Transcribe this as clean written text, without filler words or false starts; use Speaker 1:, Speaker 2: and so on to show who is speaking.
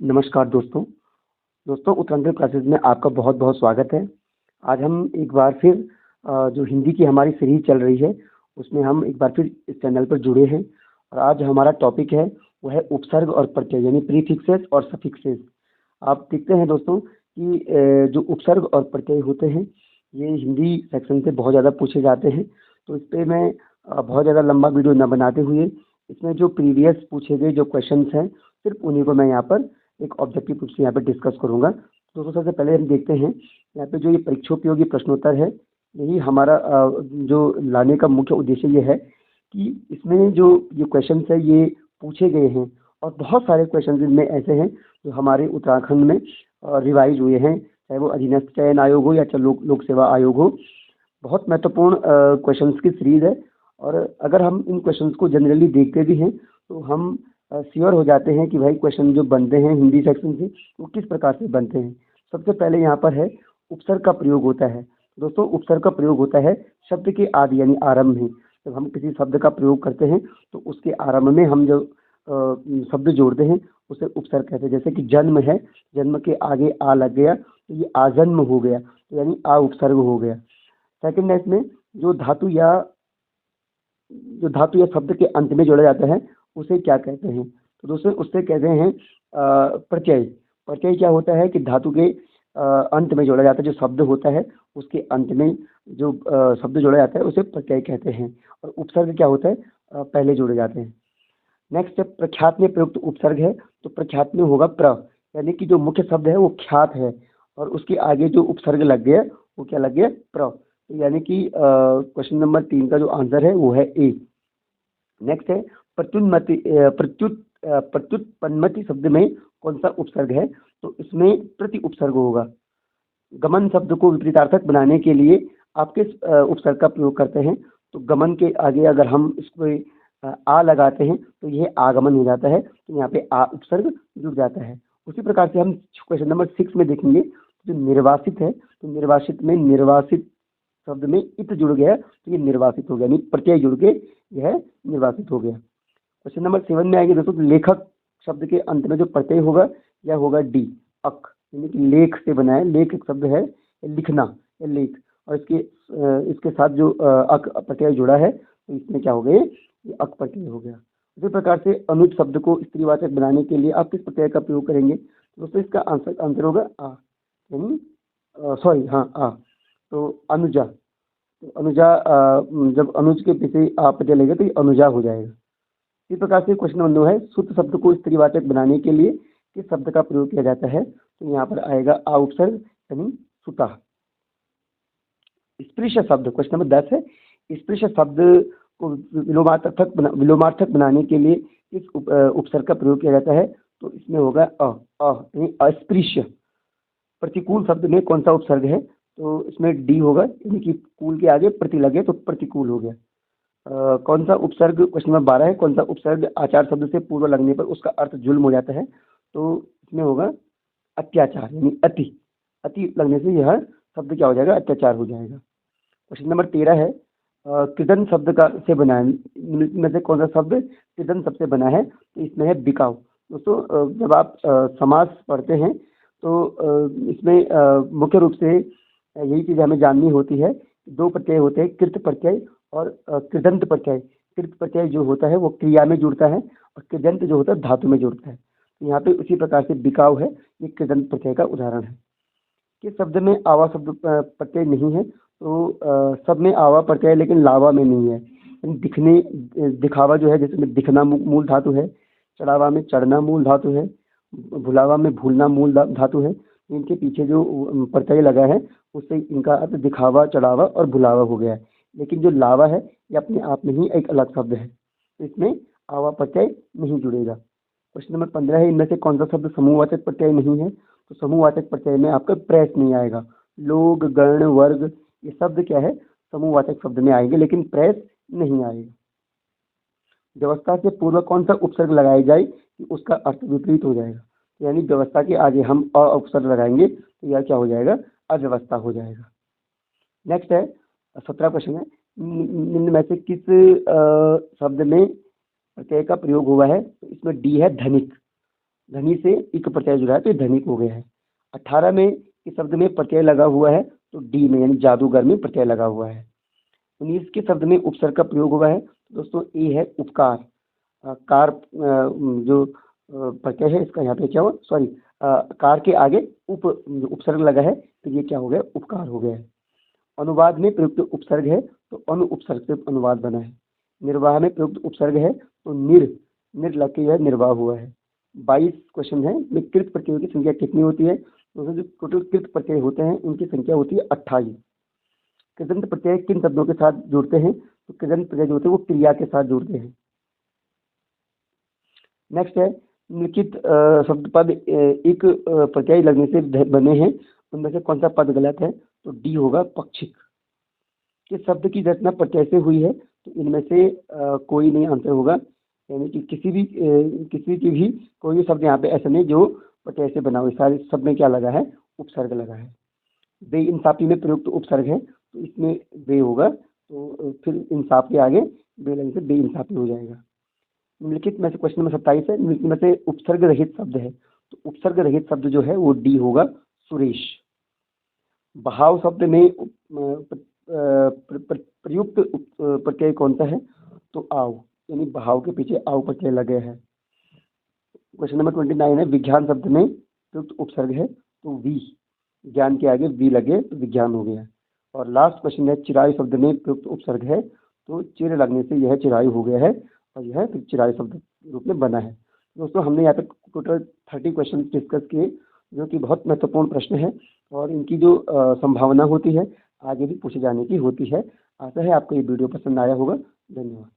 Speaker 1: नमस्कार दोस्तों। उत्तराखंड क्लासेस में आपका बहुत बहुत स्वागत है। आज हम एक बार फिर जो हिंदी की हमारी सीरीज चल रही है उसमें हम एक बार फिर इस चैनल पर जुड़े हैं और आज हमारा टॉपिक है वो है उपसर्ग और प्रत्यय यानी प्रीफिक्सेस और सफिक्सेस। आप देखते हैं दोस्तों कि जो उपसर्ग और प्रत्यय होते हैं ये हिंदी सेक्शन से बहुत ज़्यादा पूछे जाते हैं। तो इस पर मैं बहुत ज़्यादा लंबा वीडियो न बनाते हुए इसमें जो प्रीवियस पूछे गए जो क्वेश्चंस हैं सिर्फ उन्हीं को मैं यहाँ पर एक ऑब्जेक्टिव रूप से यहाँ पे डिस्कस करूंगा। दोस्तों सबसे पहले हम देखते हैं यहाँ पे जो ये परीक्षोपयोगी प्रश्नोत्तर है यही हमारा जो लाने का मुख्य उद्देश्य ये है कि इसमें जो ये क्वेश्चन है ये पूछे गए हैं और बहुत सारे क्वेश्चन इनमें ऐसे हैं जो हमारे उत्तराखंड में रिवाइज हुए हैं, चाहे वो अधीनस्थ चयन आयोग हो या चाहे लोक सेवा आयोग हो। बहुत महत्वपूर्ण क्वेश्चंस की सीरीज है और अगर हम इन क्वेश्चंस को जनरली देखते भी हैं तो हम श्योर हो जाते हैं कि भाई क्वेश्चन जो बनते हैं हिंदी सेक्शन से वो किस प्रकार से बनते हैं। सबसे पहले यहाँ पर है उपसर्ग का प्रयोग होता है। दोस्तों उपसर्ग का प्रयोग होता है शब्द के आदि यानी आरंभ में। जब हम किसी शब्द का प्रयोग करते हैं तो उसके आरंभ में हम जो शब्द जोड़ते हैं उसे उपसर्ग कहते हैं। जैसे कि जन्म है, जन्म के आगे आ लग गया तो ये आजन्म हो गया, तो यानी आ उपसर्ग हो गया। सेकंड है इसमें जो धातु या शब्द के अंत में जोड़ा जाता है उसे क्या कहते हैं? तो दोस्तों उससे कहते हैं प्रत्यय। प्रत्यय क्या होता है कि धातु के अंत में जोड़ा जाता है, जो शब्द होता है उसके अंत में जो शब्द जोड़ा जाता है उसे प्रत्यय कहते हैं। और उपसर्ग क्या होता है? पहले जोड़े जाते हैं। नेक्स्ट है प्रख्यात में प्रयुक्त उपसर्ग है, तो प्रख्यात में होगा प्र, यानी कि जो मुख्य शब्द है वो ख्यात है और उसके आगे जो उपसर्ग लग गया वो क्या लग गया? प्र। तो यानी कि क्वेश्चन नंबर 3 का जो आंसर है वो है ए। नेक्स्ट है प्रत्युत्पन्नमति शब्द में कौन सा उपसर्ग है? तो इसमें प्रति उपसर्ग होगा। गमन शब्द को विपरीतार्थक बनाने के लिए आप किस उपसर्ग का प्रयोग करते हैं? तो गमन के आगे अगर हम इसको आ लगाते हैं तो यह आगमन हो जाता है, तो यहाँ पे आ उपसर्ग जुड़ जाता है। उसी प्रकार से हम क्वेश्चन नंबर 6 में देखेंगे जो निर्वासित है, तो निर्वासित में निर्वासित शब्द में इत जुड़ गया तो ये निर्वासित हो गया, यानी प्रत्यय जुड़ के यह निर्वासित हो गया। क्वेश्चन नंबर 7 में आएंगे दोस्तों, लेखक शब्द के अंत में जो प्रत्यय होगा यह होगा डी, अक, यानी कि लेख से बना है। लेख एक शब्द है, लिखना या लेख, और इसके साथ जो अक प्रत्यय जुड़ा है तो इसमें क्या हो गया? ये अक प्रत्यय हो गया। इसी प्रकार से अनुज शब्द को स्त्रीवाचक बनाने के लिए आप किस प्रत्यय का प्रयोग करेंगे? दोस्तों इसका आंसर होगा आ, यानी सॉरी हाँ आ, तो अनुजा। तो अनुजा जब अनुज के पीछे आप चलेंगे तो ये अनुजा हो जाएगा। इसी प्रकार से क्वेश्चन नंबर 2 है, शुद्ध शब्द को स्त्रीवाचक बनाने के लिए किस शब्द का प्रयोग किया जाता है? तो यहाँ पर आएगा आ उपसर्ग यानी सुता। स्पृश शब्द, क्वेश्चन नंबर 10 है, स्पृश शब्द को विलोमार्थक बनाने के लिए किस उपसर्ग का प्रयोग किया जाता है? तो इसमें होगा यानी अस्पृश्य। प्रतिकूल शब्द में कौन सा उपसर्ग है? तो इसमें डी होगा, यानी कि कूल के आगे प्रति लगे तो प्रतिकूल हो गया। कौन सा उपसर्ग, क्वेश्चन नंबर 12 है, कौन सा उपसर्ग आचार शब्द से पूर्व लगने पर उसका अर्थ जुल्म हो जाता है? तो इसमें होगा अत्याचार, यानी अति, अति लगने से यह शब्द क्या हो जाएगा? अत्याचार हो जाएगा। क्वेश्चन नंबर 13 है, कृदन शब्द का से बना है, निम्नलिखित में से कौन सा शब्द कृदन शब्द से बना है? तो इसमें है बिकाऊ। दोस्तों जब आप समास पढ़ते हैं तो इसमें मुख्य रूप से यही चीज़ हमें जाननी होती है। दो प्रत्यय होते हैं, कृत प्रत्यय और कृदंत प्रत्यय। कृत प्रत्यय जो होता है वो क्रिया में जुड़ता है और कृदंत जो होता है धातु में जुड़ता है। तो यहाँ पे उसी प्रकार से बिकाऊ है, ये कृदंत प्रत्यय का उदाहरण है। किस शब्द में आवा शब्द प्रत्यय नहीं है? तो सब में आवा प्रत्यय लेकिन लावा में नहीं है। दिखावा जो है, जैसे में दिखना मूल धातु है, चढ़ावा में चढ़ना मूल धातु है, भुलावा में भूलना मूल धातु है। इनके पीछे जो प्रत्यय लगा है उससे इनका अर्थ दिखावा, चढ़ावा और भुलावा हो गया है। लेकिन जो लावा है ये अपने आप में ही एक अलग शब्द है, तो इसमें आवा प्रत्यय नहीं जुड़ेगा। क्वेश्चन नंबर 15 है, इनमें से कौन सा शब्द समूहवाचक प्रत्यय नहीं है? तो समूहवाचक प्रत्यय में आपका प्रेस नहीं आएगा। लोग, गण, वर्ग ये शब्द क्या है? समूहवाचक शब्द में आएंगे लेकिन प्रेस नहीं आएगा। व्यवस्था से पूर्व कौन सा उपसर्ग लगाया जाए कि उसका अर्थ विपरीत हो जाएगा? यानी व्यवस्था के आगे हम अ उपसर्ग लगाएंगे तो यह क्या हो जाएगा? अव्यवस्था हो जाएगा। नेक्स्ट है 17 क्वेश्चन है, निम्न में से किस शब्द में प्रत्यय का प्रयोग हुआ है? तो इसमें डी है धनिक। धनी से इक प्रत्यय जुड़ा है तो ये धनिक हो गया है। 18 में इस शब्द में प्रत्यय लगा हुआ है तो डी में यानी जादूगर में प्रत्यय लगा हुआ है। 19 के शब्द में उपसर्ग का प्रयोग हुआ है तो दोस्तों ए है उपकार। कार जो प्रत्यय है इसका यहाँ पे क्या हुआ, सॉरी, कार के आगे जो उपसर्ग लगा है तो ये क्या हो गया, उपकार हो गया है। अनुवाद में प्रयुक्त उपसर्ग है तो अनु उपसर्ग से अनुवाद बना है। निर्वाह में प्रयुक्त उपसर्ग है तो निर लग के यह निर्वाह हुआ है। 22 क्वेश्चन है में कृत प्रत्ययों की संख्या कितनी होती है, तो जो टोटल कृत प्रत्यय होते हैं उनकी संख्या होती है 28। कृदंत प्रत्यय किन शब्दों के साथ जुड़ते हैं, तो कृदंत प्रत्यय जो होते हैं वो क्रिया के साथ जुड़ते हैं। नेक्स्ट है निम्नलिखित शब्द पद एक प्रत्यय लगने से बने हैं, उनमें से कौन सा पद गलत है, तो डी होगा पक्षिक। किस शब्द की रचना प्रत्यय से हुई है, तो इनमें से कोई नहीं आंसर होगा, यानी कि किसी की भी कोई भी शब्द यहाँ पे ऐसा नहीं जो प्रत्यय से बना हुआ, सारे शब्द में क्या लगा है, उपसर्ग लगा है। बेइंसाफी में प्रयुक्त उपसर्ग है तो इसमें बे होगा, तो फिर इंसाफ के आगे बे लगने से बेइंसाफी हो जाएगा। निम्नलिखित में से क्वेश्चन नंबर 27 है, निम्नलिखित में से उपसर्ग रहित शब्द है, तो उपसर्ग रहित शब्द जो है वो डी होगा सुरेश। बहाव शब्द में प्रयुक्त प्रत्यय कौन सा है, तो आव, यानी बहाव के पीछे आव प्रत्यय लगे है। क्वेश्चन नंबर 29 है, विज्ञान शब्द में प्रयुक्त उपसर्ग है तो वी, ज्ञान के आगे वी लगे तो विज्ञान हो गया। और लास्ट क्वेश्चन है, चिरायु शब्द में प्रयुक्त उपसर्ग है तो चिर लगने से यह चिरायु हो गया है और यह फिर चिरायु शब्द के रूप में बना है। दोस्तों हमने यहाँ पे टोटल 30 क्वेश्चन डिस्कस किए जो कि बहुत महत्वपूर्ण प्रश्न है और इनकी जो संभावना होती है आगे भी पूछे जाने की होती है। आशा है आपको ये वीडियो पसंद आया होगा। धन्यवाद।